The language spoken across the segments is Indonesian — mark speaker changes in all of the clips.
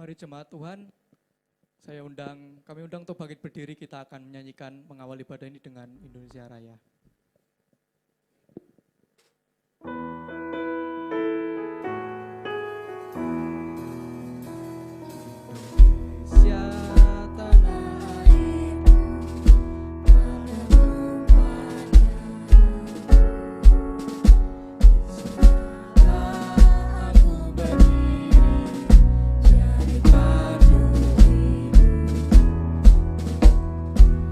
Speaker 1: Mari jemaat Tuhan, kami undang untuk bangkit berdiri, kita akan menyanyikan mengawal ibadah ini dengan Indonesia Raya. Indonesia tanah airku, pada tumpahnya disanalah aku berdiri, jadi pandu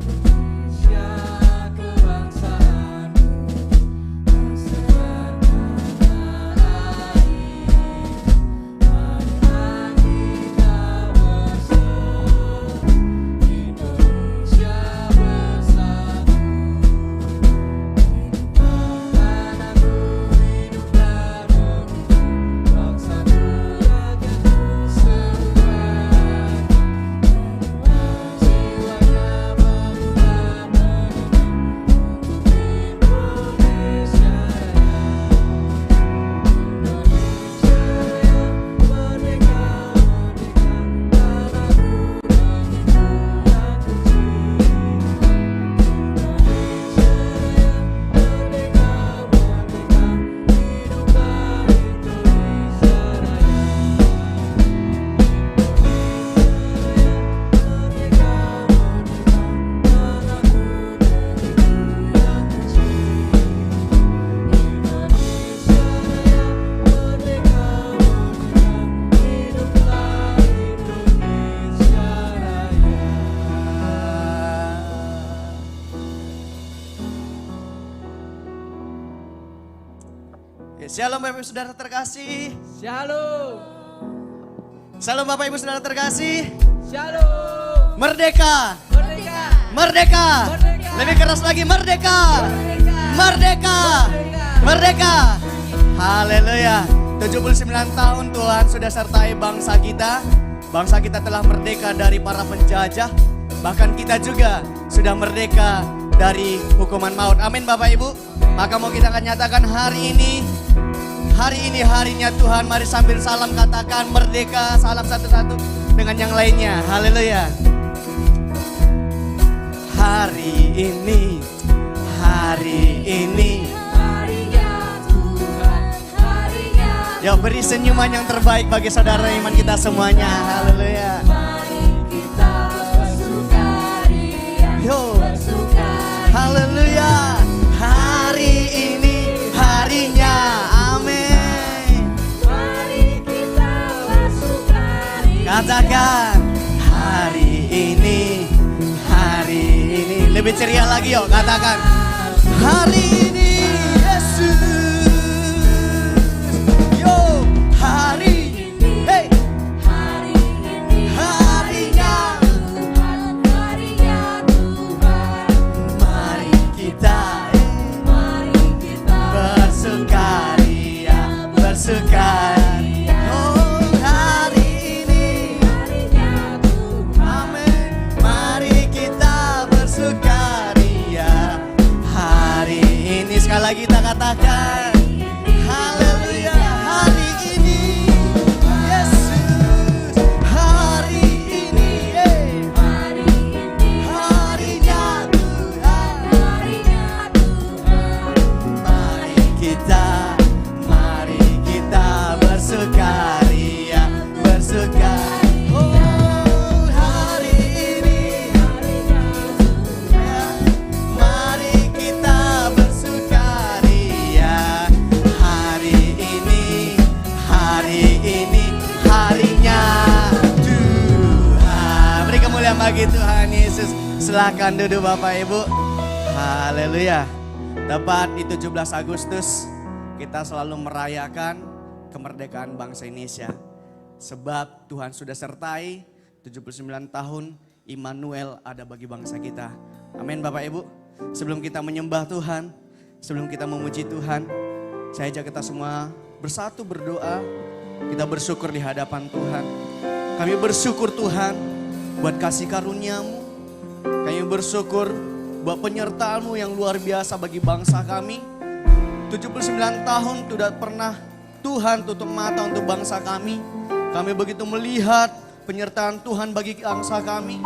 Speaker 1: Indonesia kebangsaanku, bangsa tanah air, marilah kita bersatu, Indonesia bersatu. Hiduplah tanahku, hiduplah negeriku, bangsaku, rakyatku seruan. Jiwanya bangunlah menyanyi untuk Indonesia Raya. Indonesia Raya, merdeka, merdeka, tanahku, negeriku yang suci. Indonesia Raya, merdeka, merdeka, hiduplah Indonesia Raya.
Speaker 2: Shalom Bapak Ibu Saudara terkasih.
Speaker 1: Shalom,
Speaker 2: Shalom Bapak Ibu Saudara terkasih.
Speaker 1: shalom,
Speaker 2: Merdeka,
Speaker 1: merdeka,
Speaker 2: merdeka.
Speaker 1: Merdeka.
Speaker 2: Lebih keras lagi, merdeka. Merdeka, merdeka. Haleluya. 79 tahun Tuhan sudah sertai bangsa kita. Bangsa kita telah merdeka dari para penjajah. Bahkan kita juga sudah merdeka dari hukuman maut. Amin Bapak Ibu. Maka mau kita akan nyatakan hari ini harinya Tuhan. Mari sambil salam katakan merdeka, salam satu-satu dengan yang lainnya. Haleluya. Hari ini
Speaker 1: harinya Tuhan, harinya.
Speaker 2: ya beri senyuman yang terbaik bagi saudara iman kita semuanya. Haleluya.
Speaker 1: Mari kita bersukaria,
Speaker 2: Yo.
Speaker 1: bersukaria.
Speaker 2: Haleluya. Hari ini harinya. Amin.
Speaker 1: Mari kita bersukaria.
Speaker 2: Katakan hari ini. Lebih ceria lagi yuk, katakan hari ini Yesus. Yo, hari ini, hey,
Speaker 1: Hari ini
Speaker 2: harinya.
Speaker 1: Tuhan, harinya Tuhan.
Speaker 2: Mari kita
Speaker 1: Bersukaria,
Speaker 2: bersukaria. Oh, hari ini,
Speaker 1: harinya Tuhan.
Speaker 2: amin. Mari kita bersukaria hari ini. Sekali lagi kita katakan haleluya. Hari ini Yesus, hari ini,
Speaker 1: Hari ini
Speaker 2: harinya Tuhan.
Speaker 1: harinya Tuhan.
Speaker 2: Mari kita bersukaria, bersukaria. Oh, hari ini, mari kita bersukaria. Hari ini, harinya Tuhan. Beri kemuliaan bagi Tuhan Yesus. Silakan duduk Bapak Ibu. Haleluya. Tepat di 17 Agustus kita selalu merayakan kemerdekaan bangsa Indonesia. Sebab Tuhan sudah sertai 79 tahun Immanuel ada bagi bangsa kita. Amin Bapak Ibu. Sebelum kita menyembah Tuhan, sebelum kita memuji Tuhan, saya ajak kita semua bersatu berdoa. Kita bersyukur di hadapan Tuhan. Kami bersyukur Tuhan buat kasih karunia-Mu. Kami bersyukur buat penyertaan-Mu yang luar biasa bagi bangsa kami. 79 tahun tidak pernah Tuhan tutup mata untuk bangsa kami. Kami begitu melihat penyertaan Tuhan bagi bangsa kami.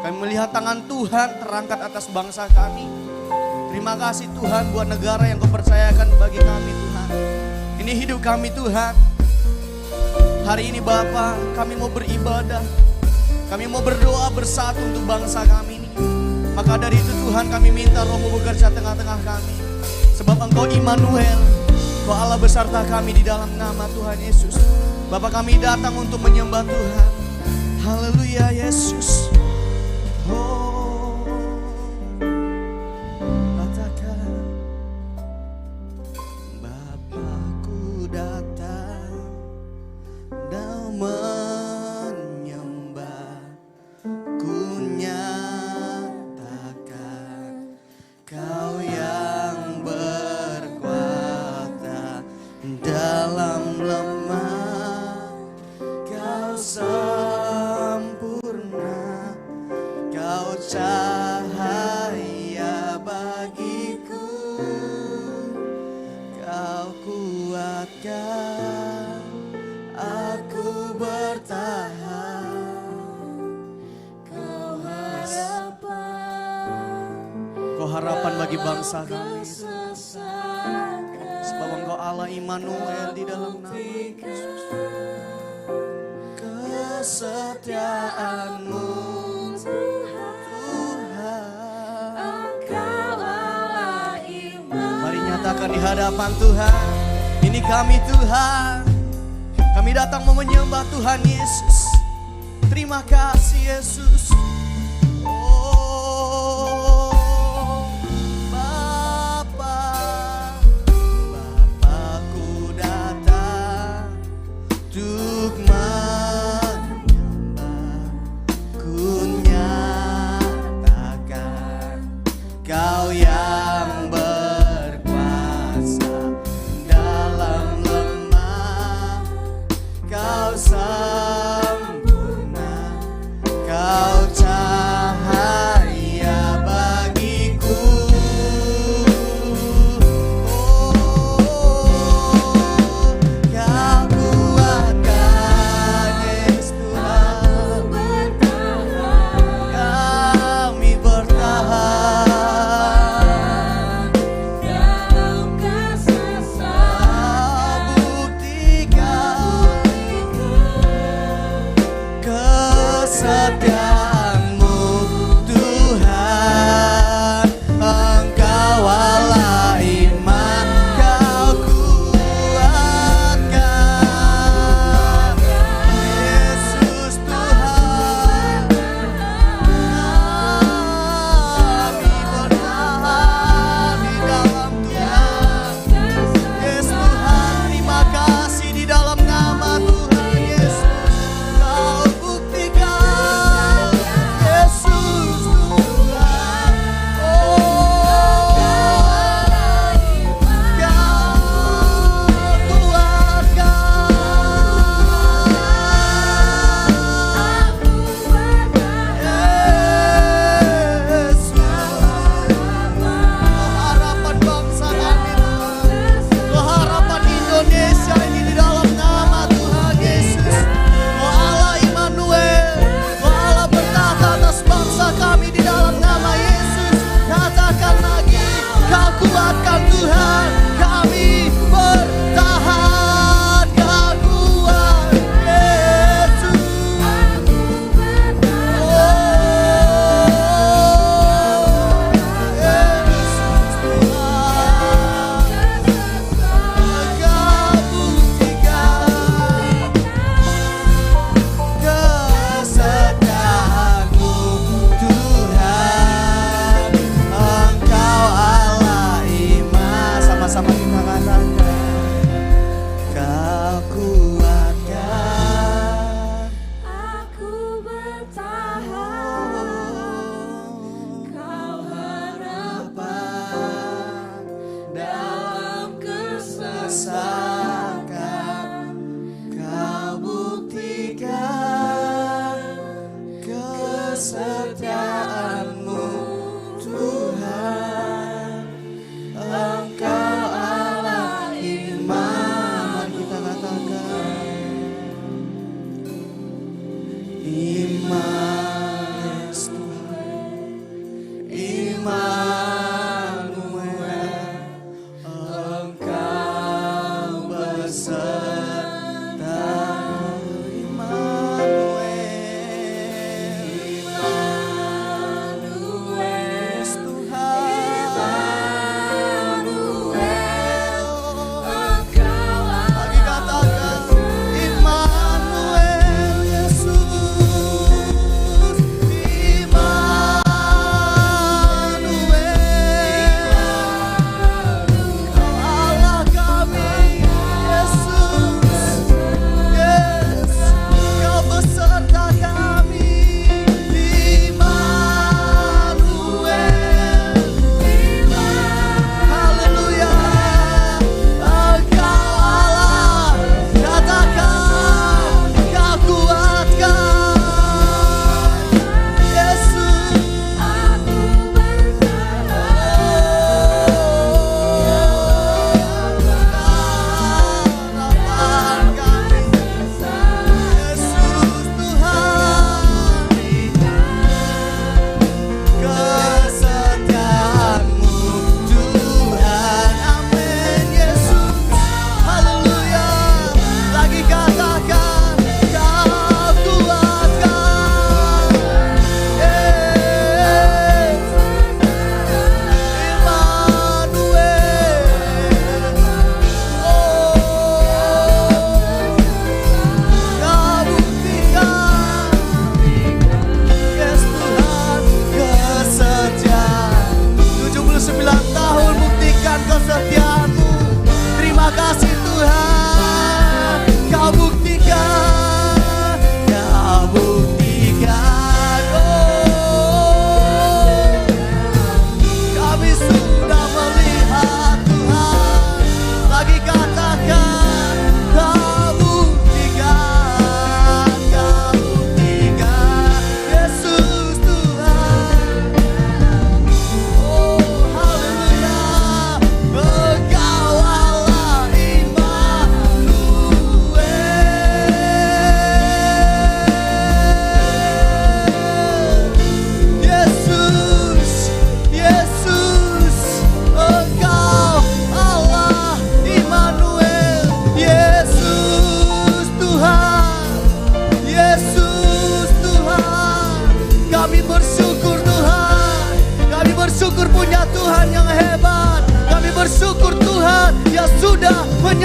Speaker 2: Kami melihat tangan Tuhan terangkat atas bangsa kami. Terima kasih Tuhan buat negara yang Kau percayakan bagi kami Tuhan. Ini hidup kami Tuhan. Hari ini Bapa, kami mau beribadah. Kami mau berdoa bersatu untuk bangsa kami ini. Maka dari itu Tuhan kami minta Roh-Mu bekerja tengah-tengah kami. Sebab Engkau Immanuel, Kau Allah beserta kami di dalam nama Tuhan Yesus. Bapa, kami datang untuk menyembah Tuhan. Haleluya Yesus. Oh, katakan Bapakku datang dan menyembah, ku nyatakan Kau yang berkuasa dalam lemah, Kau sempurna, Kau cahaya bagiku, Kau kuatkan aku bertahan. Kau harapan bagi bangsa kami. Sebab Engkau Allah Immanuel di dalam nama Yesus. Kesetiaan-Mu Tuhan, Engkau Allah Immanuel. Mari nyatakan di hadapan Tuhan, ini kami Tuhan. Kami datang mau menyembah Tuhan Yesus. Terima kasih Yesus. Oh Bapa, Bapakku datang untuk menyembah, ku nyatakan Kau yang berkuasa dalam lemah, Kau sempurna, Kau cahaya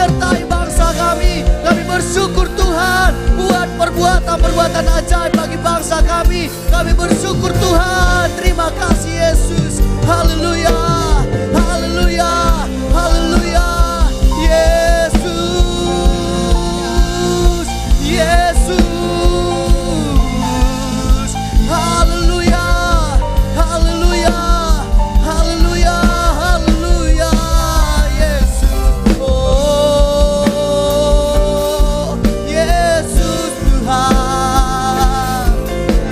Speaker 2: menyertai bangsa kami. Kami bersyukur Tuhan buat perbuatan-perbuatan ajaib bagi bangsa kami. Kami bersyukur Tuhan. Terima kasih Yesus. Haleluya. Haleluya. Haleluya. Yesus. Yesus. Haleluya. Haleluya. Haleluya. Haleluya. Yesus. Oh. Yesus Tuhan.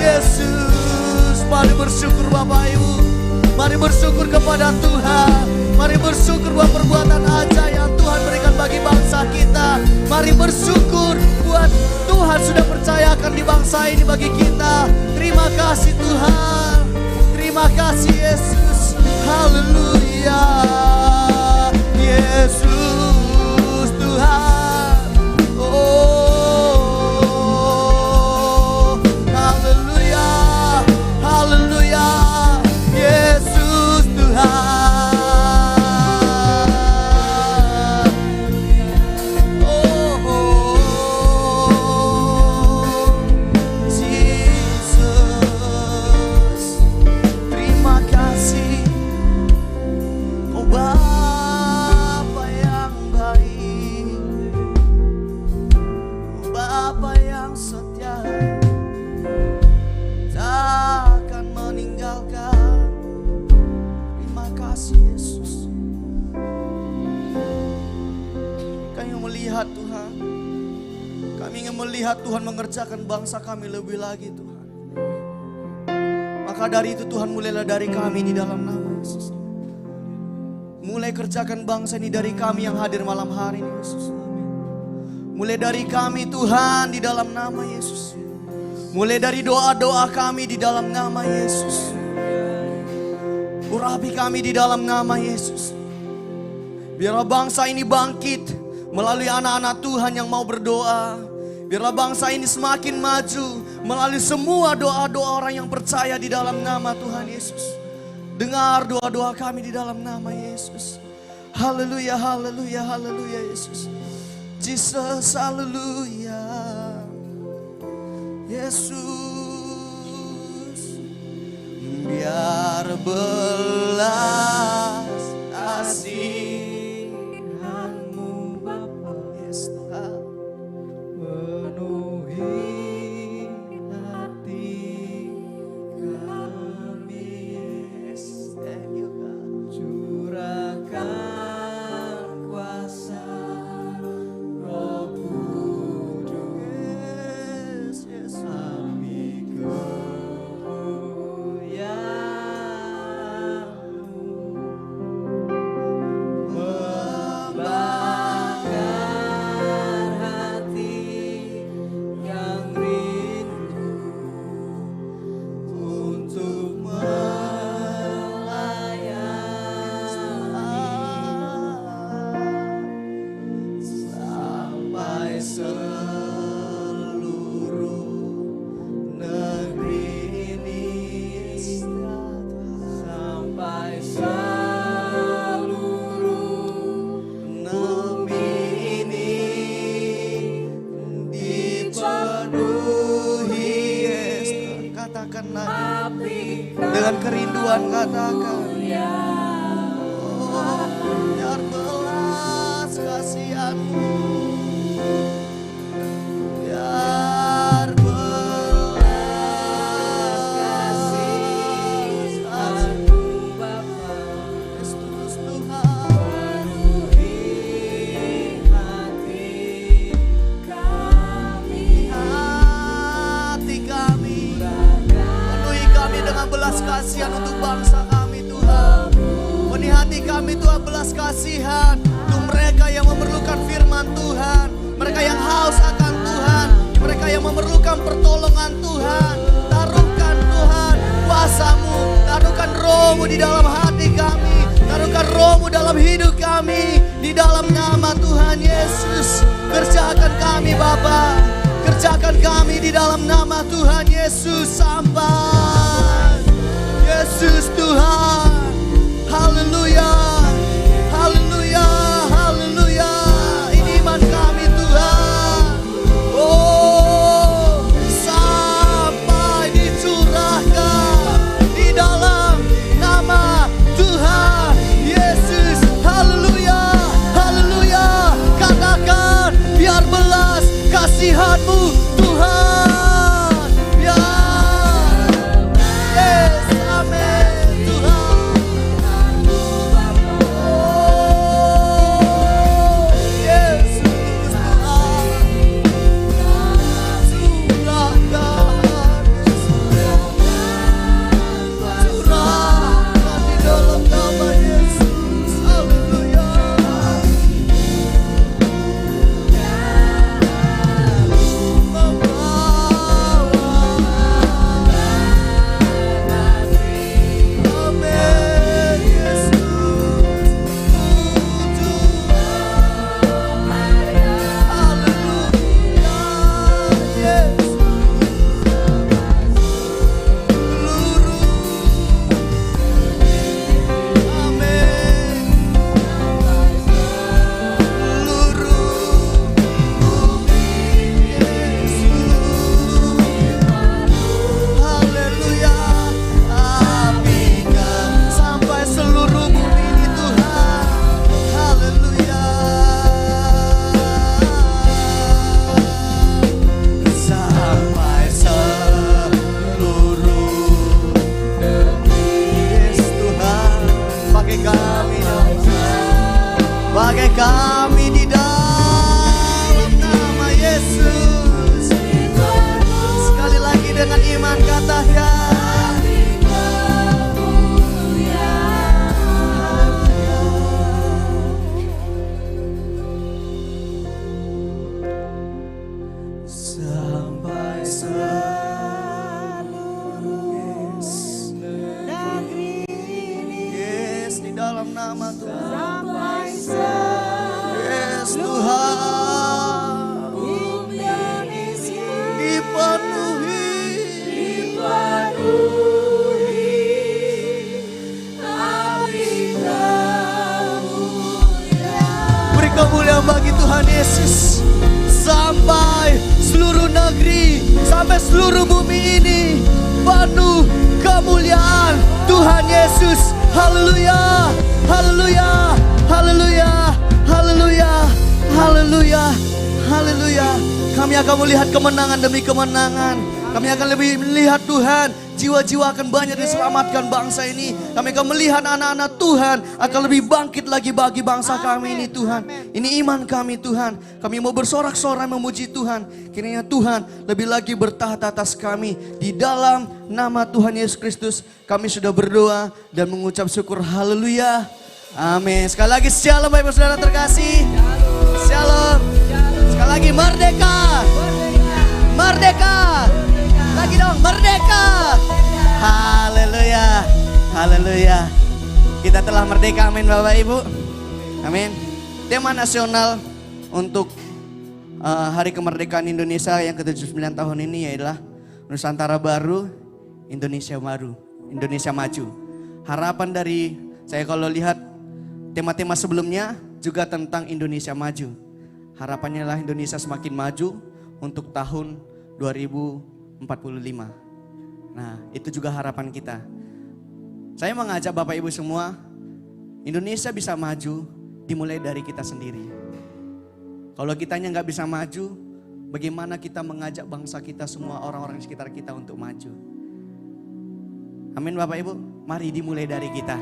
Speaker 2: Yesus. Mari bersyukur Bapak Ibu. Mari bersyukur kepada Tuhan. Mari bersyukur buat perbuatan ajaib yang Tuhan berikan bagi bangsa kita. Mari bersyukur buat Tuhan sudah percayakan di bangsa ini bagi kita. Terima kasih Tuhan. Terima kasih Yesus. Haleluya. Yesus Tuhan. Oh. Haleluya. Haleluya. Yesus Tuhan. Melihat Tuhan mengerjakan bangsa kami lebih lagi Tuhan. Maka dari itu Tuhan mulailah dari kami di dalam nama Yesus. Mulai kerjakan bangsa ini dari kami yang hadir malam hari ini Yesus. Mulai dari kami Tuhan di dalam nama Yesus. Mulai dari doa-doa kami di dalam nama Yesus. Urapi kami di dalam nama Yesus. Biarlah bangsa ini bangkit melalui anak-anak Tuhan yang mau berdoa. Biarlah bangsa ini semakin maju melalui semua doa-doa orang yang percaya di dalam nama Tuhan Yesus. Dengar doa-doa kami di dalam nama Yesus. Haleluya, haleluya, haleluya Yesus. Jesus, haleluya. Yesus. Biar belas kasihan-Mu Bapa. Yes Tuhan. Penuhi hati kami, yes. Thank you God. Curahkan kuasa Roh Kudus, yes, yes. Kami dengan kerinduan katakan, oh, biar belas kasihan-Mu, biar belas kasihan-Mu Bapa. Yesus Tuhan, penuhi hati kami, penuhi kami dengan belas kasihan untuk bangsa kami Tuhan. Penuhi hati kami Tuhan, belas kasihan untuk mereka yang memerlukan firman Tuhan, mereka yang haus akan Tuhan, mereka yang memerlukan pertolongan Tuhan. Taruhkan Tuhan kuasa-Mu, taruhkan Roh-Mu di dalam hati kami, taruhkan Roh-Mu dalam hidup kami, di dalam nama Tuhan Yesus. Kerjakan kami Bapa, kerjakan kami di dalam nama Tuhan Yesus sampai Yesus Tuhan. Haleluya, haleluya, haleluya. Ini kesucihan-Mu Tuhan. Ya, yes, amin Tuhan. Oh, Yesus Tuhan. Curahkan, curahkan di dalam nama Yesus. Haleluya. Pakai kami di dalam nama Yesus. Sekali lagi dengan iman katakan sampai seluruh negeri. Yes, di dalam nama Tuhan. Yes Tuhan, dipenuhi, beri kemuliaan bagi Tuhan Yesus. Sampai seluruh negeri, sampai seluruh bumi ini penuh kemuliaan Tuhan Yesus. Haleluya, haleluya, haleluya, haleluya, haleluya, haleluya. Kami akan melihat kemenangan demi kemenangan. Kami akan lebih melihat Tuhan, jiwa-jiwa akan banyak diselamatkan bangsa ini. Kami akan melihat anak-anak Tuhan akan lebih bangkit lagi bagi bangsa kami ini Tuhan. Ini iman kami Tuhan. Kami mau bersorak-sorai memuji Tuhan. Kiranya Tuhan lebih lagi bertahta atas kami. Di dalam nama Tuhan Yesus Kristus kami sudah berdoa dan mengucap syukur. Haleluya. Amin. Sekali lagi shalom Bapak Saudara terkasih. Shalom. Sekali lagi merdeka. Merdeka. Lagi dong merdeka. Haleluya. Haleluya. Kita telah merdeka, amin Bapak Ibu. Amin. Tema nasional untuk Hari Kemerdekaan Indonesia yang ke-79 tahun ini adalah Nusantara Baru, Indonesia Baru, Indonesia Maju. Harapan dari saya kalau lihat tema-tema sebelumnya juga tentang Indonesia Maju. Harapannya adalah Indonesia semakin maju untuk tahun 2045. Nah, itu juga harapan kita. Saya mengajak Bapak Ibu semua, Indonesia bisa maju dimulai dari kita sendiri. Kalau kitanya nggak bisa maju, bagaimana kita mengajak bangsa kita semua, orang-orang di sekitar kita untuk maju? Amin Bapak Ibu, mari dimulai dari kita.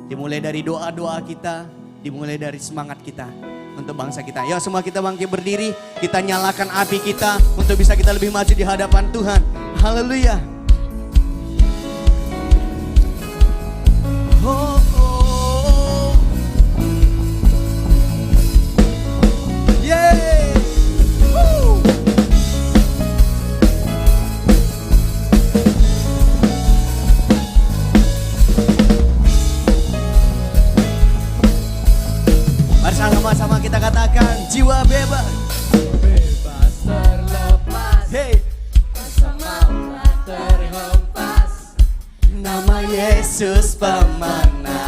Speaker 2: Dimulai dari doa-doa kita, dimulai dari semangat kita untuk bangsa kita. Ya semua kita bangkit berdiri, kita nyalakan api kita untuk bisa kita lebih maju di hadapan Tuhan. Haleluya. Oh, oh. Yeah. Woo. Mari sama-sama kita katakan jiwa bebas.
Speaker 1: Bebas terlepas.
Speaker 2: Hey.
Speaker 1: Terhempas.
Speaker 2: Nama Yesus pemenang.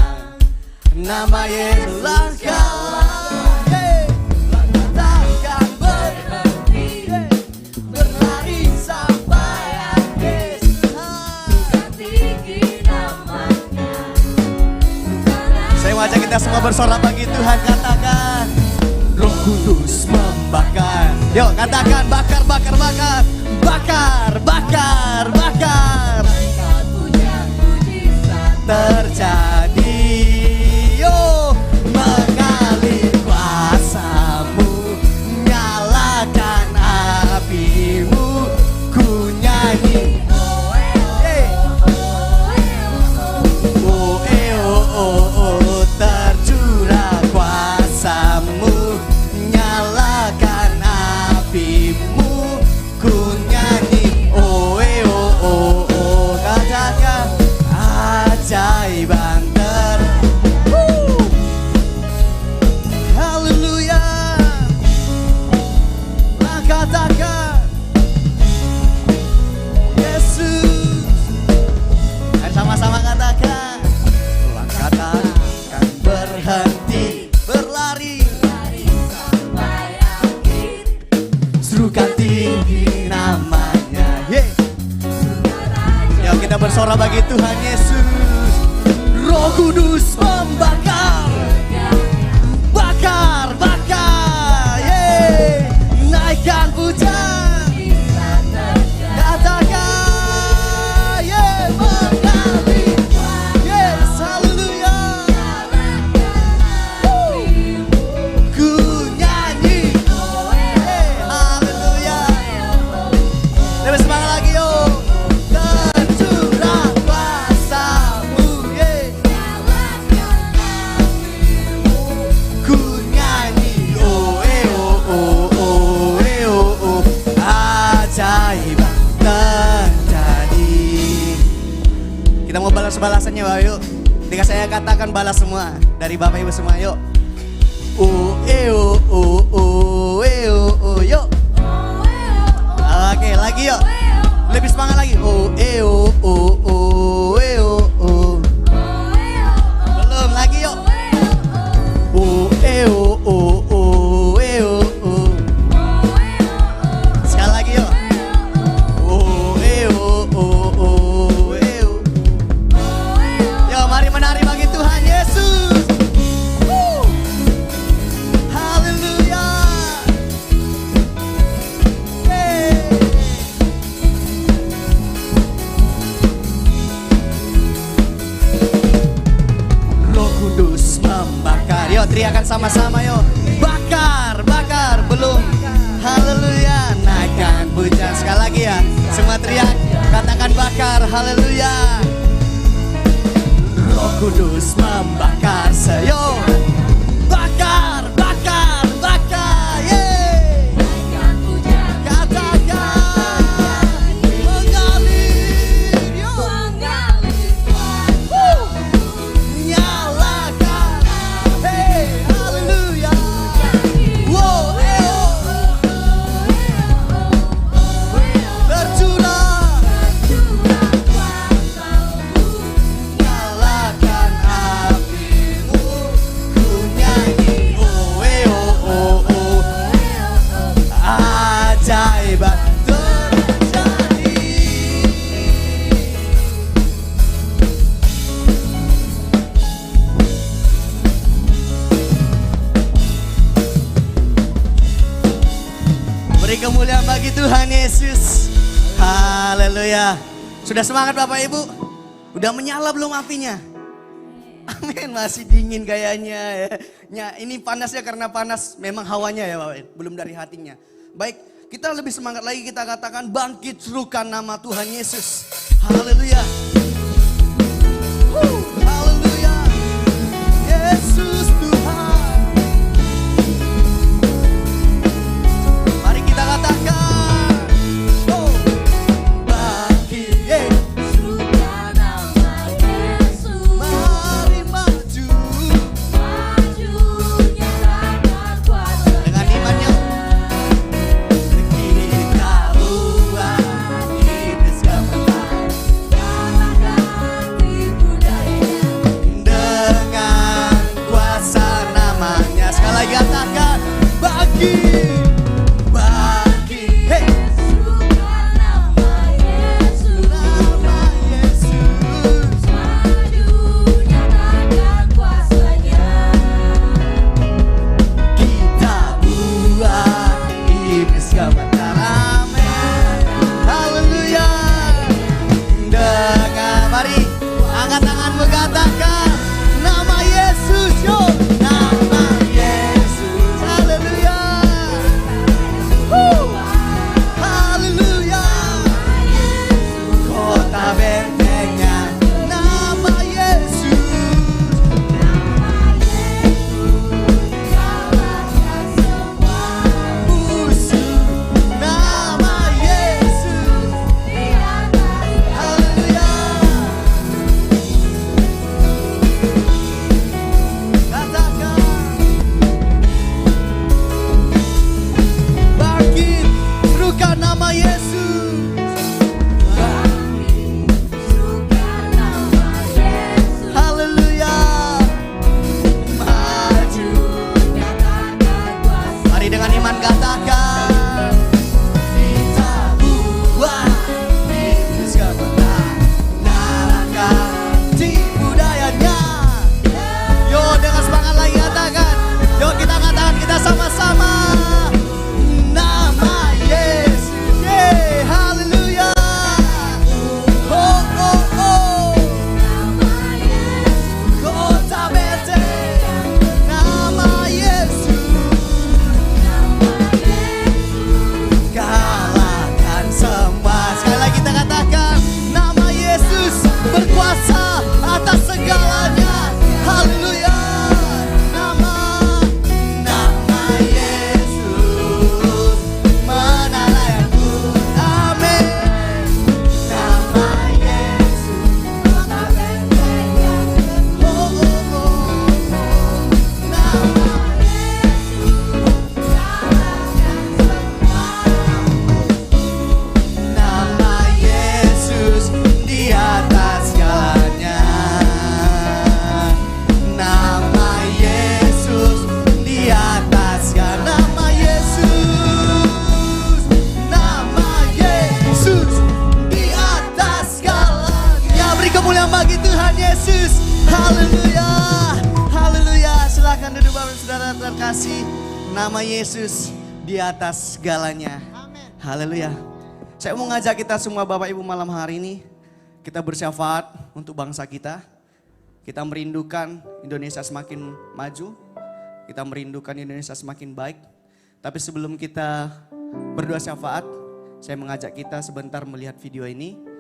Speaker 2: Yuk katakan bakar, bakar, bakar. Bakar, bakar, bakar. Terjadi. Yo, mengalir kuasamu, nyalakan apimu, ku nyanyi. Tercurah kuasamu, nyalakan apimu, ku nyanyi. Katakan ajaiban haleluya. Katakan Yesus. Dan sama-sama katakan, katakan berhenti berlari, serukan tinggi namanya. Yuk kita bersorak bagi Tuhan Yesus. Roh Kudus membakar, bakar, bakar. Naikkan pujian, katakan mengalir. Yes, haleluya. Ku nyanyi, haleluya. Lebih semangat lagi yuk. Tercurah kuasamu, ku nyanyi. Ajaiban terjadi. Kita mau balas-balasannya Bapak yuk. Ketika saya katakan balas semua dari Bapak Ibu semua yuk. Yuk. Oke, lagi yuk. Lebih semangat lagi. Belum lagi yuk. Sekali lagi yuk. Yuk mari menari bagi Tuhan Yesus. Haleluya. Roh Kudus membakar. Yuk teriakan sama-sama yuk. Bakar, bakar. Belum. Haleluya. Naikkan pujian sekali lagi ya. Semua teriak. Katakan bakar. Haleluya. Roh Kudus membakar. Yo. Bakar, bakar, bakar. Katakan mengalir. Yo. Nyalakan. Haleluya. Wow. Tercurah. Nyalakan apimu, ku nyanyi. Ajaiban terjadi. Beri kemuliaan bagi Tuhan Yesus. Haleluya. Sudah semangat Bapak Ibu? Udah menyala belum apinya? Amin, masih dingin kayaknya ya. Ini panasnya karena panas memang hawanya ya Bapak Ibu, belum dari hatinya. Baik, kita lebih semangat lagi, kita katakan bangkit serukan nama Tuhan Yesus. Haleluya. Haleluya. Yesus Tuhan. Mari kita katakan. Bangkit. Mari maju. Dengan imannya. Kita buat iblis gemetar. Dengan kuasa gemetar. Amin. Haleluya. Dengan mari angkat tanganmu katakan nama Yesus, yo. Nama Yesus. Haleluya. Haleluya. Kota bentengnya nama Yesus. Musuh nama Yesus. Haleluya. Katakan bangkit, serukan nama Yesus. Haleluya. Maju. Mari dengan iman katakan. Kita buat Yesus gemetar. Nyalakan di budayanya. Yo, dengan semangat lagi katakan. Yo, kita katakan kita sama-sama. Nama Yesus. Yeay, haleluya. Oh, oh, oh. Kota benteng, nama Yesus. Kalahkan semua. Sekali lagi kita katakan, nama Yesus berkuasa atas segalanya. Haleluya. Nama Yesus menalayakku. Amin. Nama Yesus. Oh, oh, oh. Nama Nama Yesus di atas segalanya. Nama Yesus di atas segala. Nama Yesus. Nama Yesus di atas segalanya. Beri kemuliaan bagi Tuhan Yesus. Haleluya. Haleluya. Silakan duduk Bapak Saudara terkasih. Nama Yesus di atas segalanya. Haleluya. Saya mau ngajak kita semua Bapak Ibu malam hari ini, kita bersyafaat untuk bangsa kita. Kita merindukan Indonesia semakin maju, kita merindukan Indonesia semakin baik. Tapi sebelum kita berdoa syafaat, saya mengajak kita sebentar melihat video ini.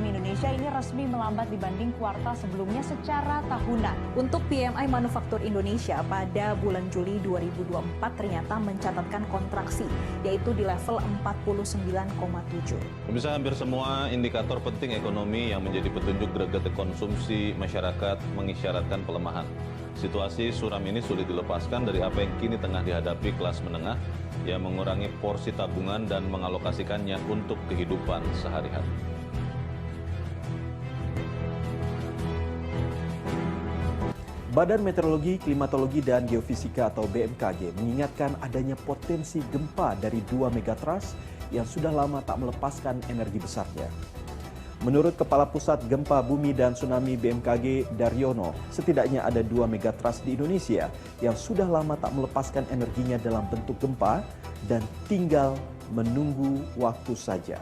Speaker 3: Indonesia ini resmi melambat dibanding kuartal sebelumnya secara tahunan. Untuk PMI Manufaktur Indonesia pada bulan Juli 2024 ternyata mencatatkan kontraksi, yaitu di level 49,7.
Speaker 4: Pemirsa, hampir semua indikator penting ekonomi yang menjadi petunjuk greget konsumsi masyarakat mengisyaratkan pelemahan. Situasi suram ini sulit dilepaskan dari apa yang kini tengah dihadapi kelas menengah yang mengurangi porsi tabungan dan mengalokasikannya untuk kehidupan sehari-hari.
Speaker 5: Badan Meteorologi, Klimatologi, dan Geofisika atau BMKG mengingatkan adanya potensi gempa dari 2 megatrust yang sudah lama tak melepaskan energi besarnya. Menurut Kepala Pusat Gempa Bumi dan Tsunami BMKG Daryono, setidaknya ada 2 megatrust di Indonesia yang sudah lama tak melepaskan energinya dalam bentuk gempa dan tinggal menunggu waktu saja.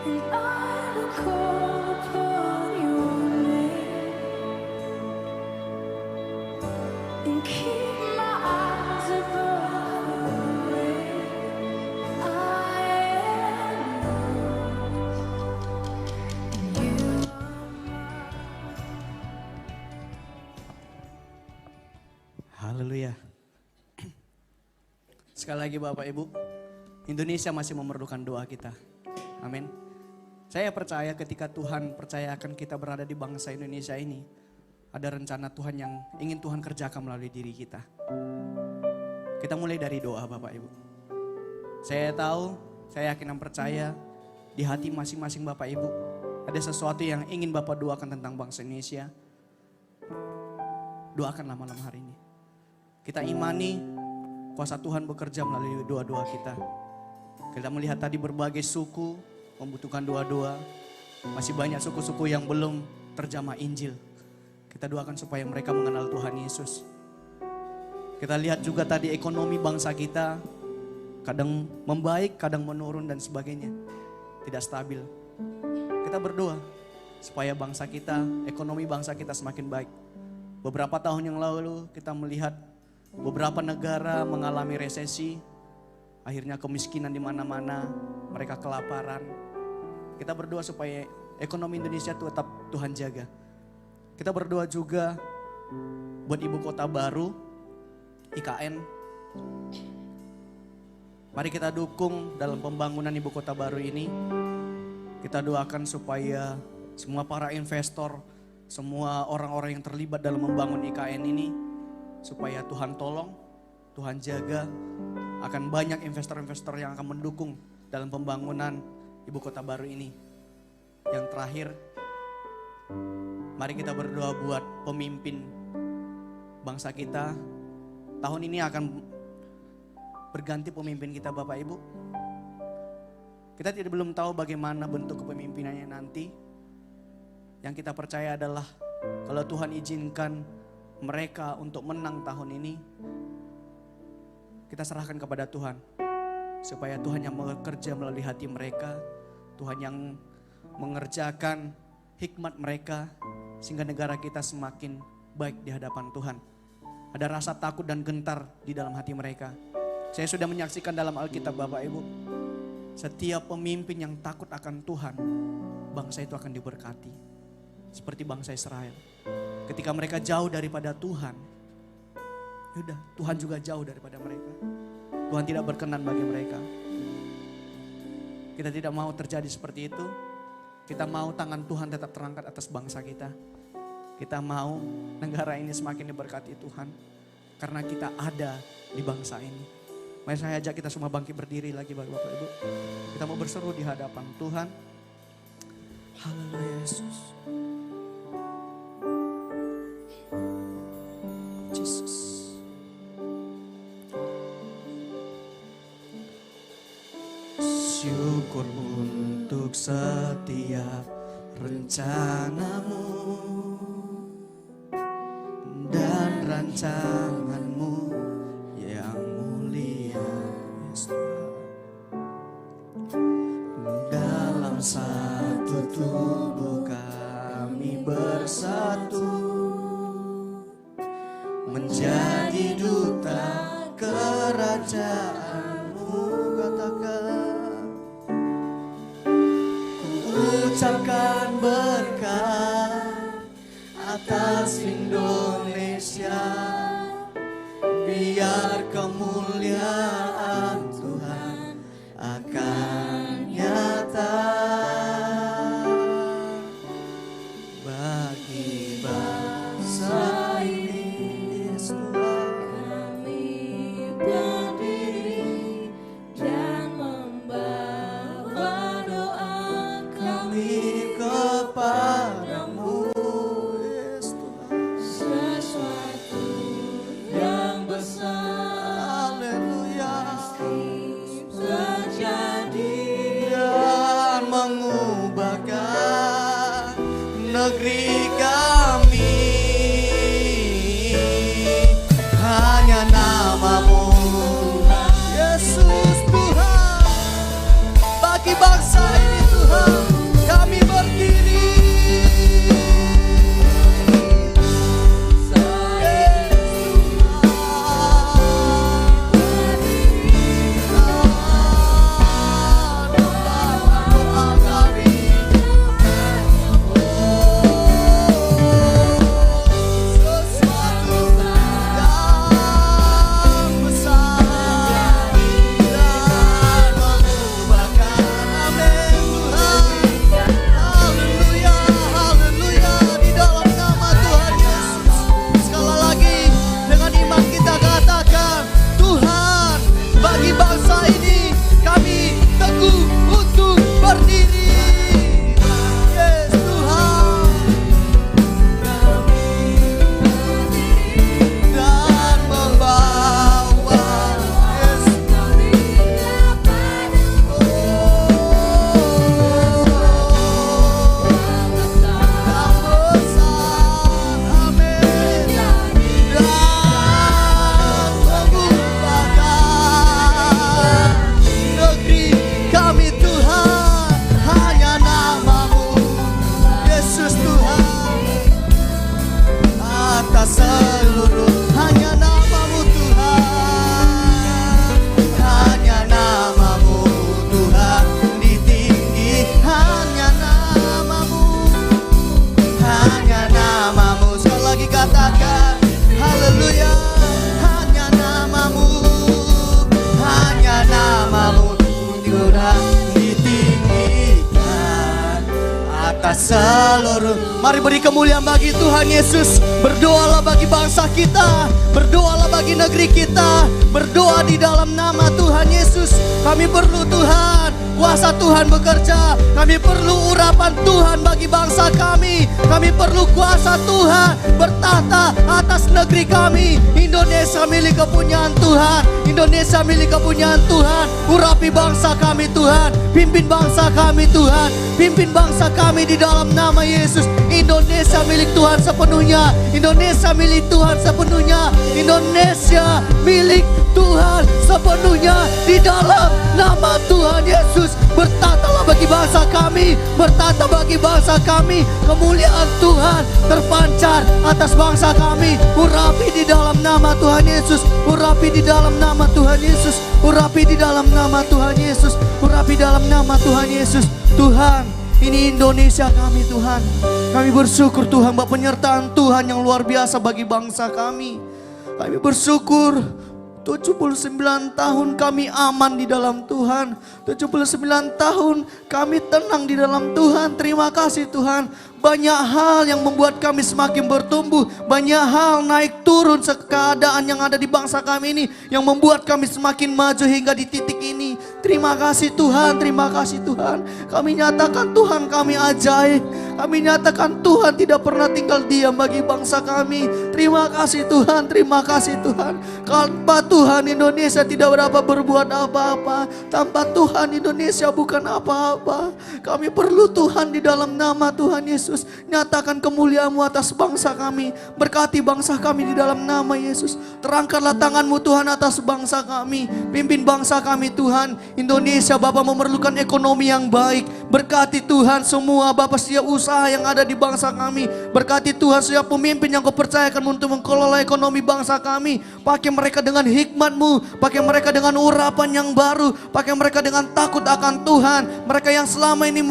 Speaker 6: and I will call upon your name and keep my eyes above the rain. I am yours, and you are mine.
Speaker 2: Haleluya. Sekali lagi Bapak Ibu, Indonesia masih memerlukan doa kita. Amin. Saya percaya ketika Tuhan percayakan kita berada di bangsa Indonesia ini, ada rencana Tuhan yang ingin Tuhan kerjakan melalui diri kita. Kita mulai dari doa Bapak Ibu. Saya tahu, saya yakin dan percaya di hati masing-masing Bapak Ibu ada sesuatu yang ingin Bapak doakan tentang bangsa Indonesia. Doakanlah malam hari ini. Kita imani kuasa Tuhan bekerja melalui doa-doa kita. Kita melihat tadi berbagai suku membutuhkan doa-doa. Masih banyak suku-suku yang belum terjamah Injil. Kita doakan supaya mereka mengenal Tuhan Yesus. Kita lihat juga tadi ekonomi bangsa kita kadang membaik, kadang menurun dan sebagainya. Tidak stabil. Kita berdoa supaya bangsa kita, ekonomi bangsa kita semakin baik. Beberapa tahun yang lalu kita melihat beberapa negara mengalami resesi, akhirnya kemiskinan di mana-mana, mereka kelaparan. Kita berdoa supaya ekonomi Indonesia tetap Tuhan jaga. Kita berdoa juga buat ibu kota baru, IKN. Mari kita dukung dalam pembangunan ibu kota baru ini. Kita doakan supaya semua para investor, semua orang-orang yang terlibat dalam membangun IKN ini, supaya Tuhan tolong, Tuhan jaga, akan banyak investor-investor yang akan mendukung dalam pembangunan ibu kota baru ini. Yang terakhir, mari kita berdoa buat pemimpin bangsa kita. Tahun ini akan berganti pemimpin kita Bapak Ibu. Kita belum tahu bagaimana bentuk kepemimpinannya nanti. Yang kita percaya adalah kalau Tuhan izinkan mereka untuk menang tahun ini, kita serahkan kepada Tuhan. Supaya Tuhan yang bekerja melalui hati mereka, Tuhan yang mengerjakan hikmat mereka, sehingga negara kita semakin baik di hadapan Tuhan. Ada rasa takut dan gentar di dalam hati mereka. Saya sudah menyaksikan dalam Alkitab Bapak Ibu, setiap pemimpin yang takut akan Tuhan, bangsa itu akan diberkati. Seperti bangsa Israel. Ketika mereka jauh daripada Tuhan, yaudah Tuhan juga jauh daripada mereka. Tuhan tidak berkenan bagi mereka. Kita tidak mau terjadi seperti itu. Kita mau tangan Tuhan tetap terangkat atas bangsa kita. Kita mau negara ini semakin diberkati Tuhan. Karena kita ada di bangsa ini. Mari saya ajak kita semua bangkit berdiri lagi Bapak Ibu. Kita mau berseru di hadapan Tuhan. Haleluya Yesus. Yesus. Syukur untuk setiap rencanamu dan rancanganmu yang mulia, Yesus Tuhan. Dalam satu tubuh kami bersatu, menjadi duta kerajaan-Mu. Katakan, ucapkan berkat atas Indonesia, biar kemuliaan Tuhan akan nyata bagi bangsa ini.
Speaker 6: Kami berdiri dan membawa doa kami
Speaker 2: Kepadamu, Yesus Tuhan.
Speaker 6: sesuatu yang besar
Speaker 2: Haleluya.
Speaker 6: pasti
Speaker 2: hanya namamu Tuhan ditinggi, hanya namamu, hanya namamu. Sekali lagi katakan haleluya, hanya namamu, hanya namamu Tuhan ditinggikan atas seluruh. Mari beri kemuliaan bagi Tuhan Yesus. Berdoalah bagi bangsa kita, berdoalah bagi negeri kita, berdoa di dalam nama Tuhan Yesus. Kami perlu Tuhan, kuasa Tuhan bekerja. Kami perlu urapan Tuhan bagi bangsa kami. Kami perlu kuasa Tuhan bertahta atas negeri kami. Indonesia milik kepunyaan Tuhan, Indonesia milik kepunyaan Tuhan. Urapi bangsa kami Tuhan, pimpin bangsa kami Tuhan, pimpin bangsa kami di dalam nama Yesus. Indonesia milik Tuhan sepenuhnya, Indonesia milik Tuhan sepenuhnya, Indonesia milik Tuhan sepenuhnya di dalam nama Tuhan Yesus. Bertatalah bagi bangsa kami, bertata bagi bangsa kami. Kemuliaan Tuhan terpancar atas bangsa kami. Urapi di dalam nama Tuhan Yesus, urapi di dalam nama Tuhan Yesus, urapi di dalam nama Tuhan Yesus, urapi dalam nama Tuhan Yesus. Tuhan, ini Indonesia kami Tuhan. Kami bersyukur Tuhan bahwa penyertaan Tuhan yang luar biasa bagi bangsa kami. Kami bersyukur 79 tahun kami aman di dalam Tuhan. 79 tahun kami tenang di dalam Tuhan. Terima kasih Tuhan. Banyak hal yang membuat kami semakin bertumbuh. Banyak hal naik turun keadaan yang ada di bangsa kami ini, yang membuat kami semakin maju hingga di titik ini. Terima kasih Tuhan, terima kasih Tuhan. Kami nyatakan Tuhan kami ajaib. Kami nyatakan Tuhan tidak pernah tinggal diam bagi bangsa kami. Terima kasih Tuhan, terima kasih Tuhan. Tanpa Tuhan Indonesia tidak dapat berbuat apa-apa. Tanpa Tuhan Indonesia bukan apa-apa. Kami perlu Tuhan di dalam nama Tuhan Yesus. Nyatakan kemuliaan-Mu atas bangsa kami. Berkati bangsa kami di dalam nama Yesus. Terangkatlah tangan-Mu Tuhan atas bangsa kami. Pimpin bangsa kami Tuhan. Indonesia Bapa memerlukan ekonomi yang baik. Berkati Tuhan semua Bapa setiap usaha yang ada di bangsa kami. Berkati Tuhan setiap pemimpin yang Kau percayakan untuk mengelola ekonomi bangsa kami. Pakai mereka dengan hikmat-Mu. Pakai mereka dengan urapan yang baru. Pakai mereka dengan takut akan Tuhan. Mereka yang selama ini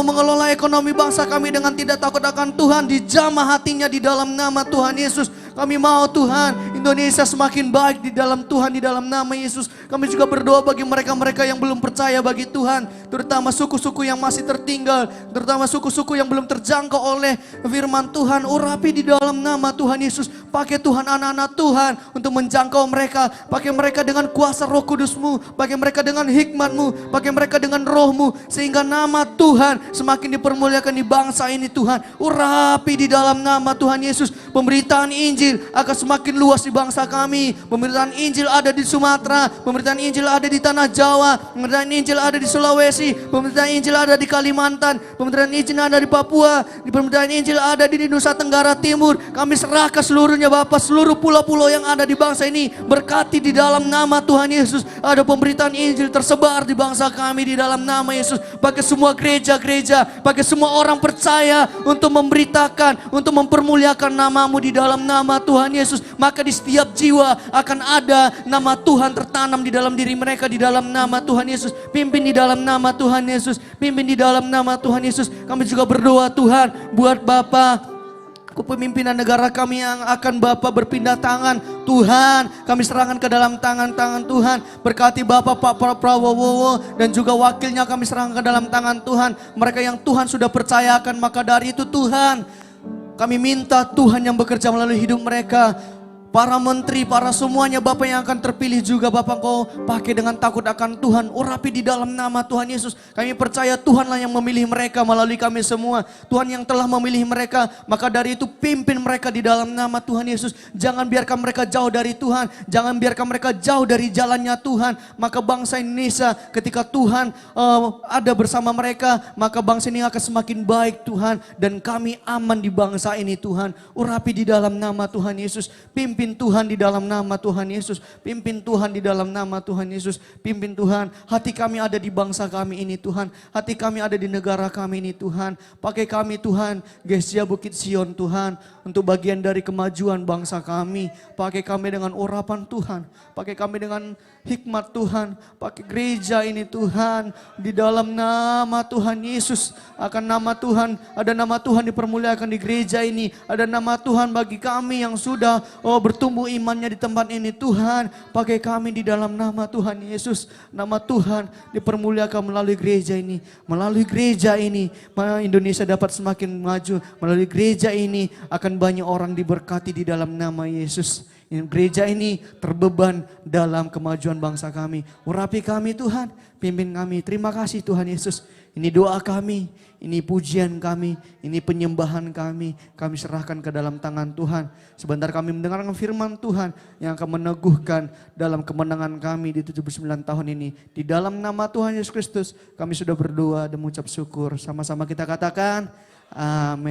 Speaker 2: mengelola ekonomi bangsa kami dengan tidak takut akan Tuhan, dijamah hatinya di dalam nama Tuhan Yesus. Kami mau Tuhan Indonesia semakin baik di dalam Tuhan, di dalam nama Yesus. Kami juga berdoa bagi mereka-mereka yang belum percaya bagi Tuhan, terutama suku-suku yang masih tertinggal, terutama suku-suku yang belum terjangkau oleh firman Tuhan. Urapi di dalam nama Tuhan Yesus. Pakai Tuhan anak-anak Tuhan untuk menjangkau mereka. Pakai mereka dengan kuasa Roh Kudus-Mu, pakai mereka dengan hikmat-Mu, pakai mereka dengan Roh-Mu, sehingga nama Tuhan semakin dipermuliakan di bangsa ini Tuhan. Urapi di dalam nama Tuhan Yesus. Pemberitaan Injil akan semakin luas di bangsa kami. Pemberitaan Injil ada di Sumatera, pemberitaan Injil ada di Tanah Jawa, pemberitaan Injil ada di Sulawesi, pemberitaan Injil ada di Kalimantan, pemberitaan Injil ada di Papua, pemberitaan Injil ada di Nusa Tenggara Timur. Kami serahkan seluruhnya Bapa, seluruh pulau-pulau yang ada di bangsa ini. Berkati di dalam nama Tuhan Yesus. Ada pemberitaan Injil tersebar di bangsa kami di dalam nama Yesus. Pakai semua gereja-gereja, pakai semua orang percaya untuk memberitakan, untuk mempermuliakan nama-Mu di dalam nama Tuhan Yesus. Maka di setiap jiwa akan ada nama Tuhan tertanam di dalam diri mereka di dalam nama Tuhan Yesus. Pimpin di dalam nama Tuhan Yesus. Pimpin di dalam nama Tuhan Yesus. Kami juga berdoa Tuhan buat Bapa kepemimpinan negara kami yang akan Bapak berpindah tangan. Tuhan, kami serahkan ke dalam tangan-tangan Tuhan. Berkati Bapak Pak Prabowo dan juga wakilnya kami serahkan ke dalam tangan Tuhan. Mereka yang Tuhan sudah percayakan, maka dari itu Tuhan, kami minta Tuhan yang bekerja melalui hidup mereka. Para menteri, para semuanya Bapak yang akan terpilih juga Bapak Kau pakai dengan takut akan Tuhan. Urapi di dalam nama Tuhan Yesus. Kami percaya Tuhanlah yang memilih mereka melalui kami semua. Tuhan yang telah memilih mereka. Maka dari itu pimpin mereka di dalam nama Tuhan Yesus. Jangan biarkan mereka jauh dari Tuhan. Jangan biarkan mereka jauh dari jalannya Tuhan. Maka bangsa Indonesia ketika Tuhan ada bersama mereka, maka bangsa ini akan semakin baik Tuhan. Dan kami aman di bangsa ini Tuhan. Urapi di dalam nama Tuhan Yesus. Pimpin Tuhan di dalam nama Tuhan Yesus. Pimpin Tuhan di dalam nama Tuhan Yesus. Pimpin Tuhan. Hati kami ada di bangsa kami ini Tuhan. Hati kami ada di negara kami ini Tuhan. Pakai kami Tuhan. Gereja Bukit Sion Tuhan. Untuk bagian dari kemajuan bangsa kami. Pakai kami dengan urapan Tuhan. Pakai kami dengan hikmat Tuhan. Pakai gereja ini Tuhan, di dalam nama Tuhan Yesus. Akan nama Tuhan, ada nama Tuhan dipermuliakan di gereja ini. Ada nama Tuhan bagi kami yang sudah bertumbuh imannya di tempat ini. Tuhan, pakai kami di dalam nama Tuhan Yesus. Nama Tuhan dipermuliakan melalui gereja ini. Melalui gereja ini, Indonesia dapat semakin maju. Melalui gereja ini akan banyak orang diberkati di dalam nama Yesus. Gereja ini terbeban dalam kemajuan bangsa kami. Urapi kami Tuhan, pimpin kami. Terima kasih Tuhan Yesus. Ini doa kami, ini pujian kami, ini penyembahan kami. Kami serahkan ke dalam tangan Tuhan. Sebentar kami mendengarkan firman Tuhan yang akan meneguhkan dalam kemenangan kami di 79 tahun ini. Di dalam nama Tuhan Yesus Kristus kami sudah berdoa dan mengucap syukur. Sama-sama kita katakan, amin.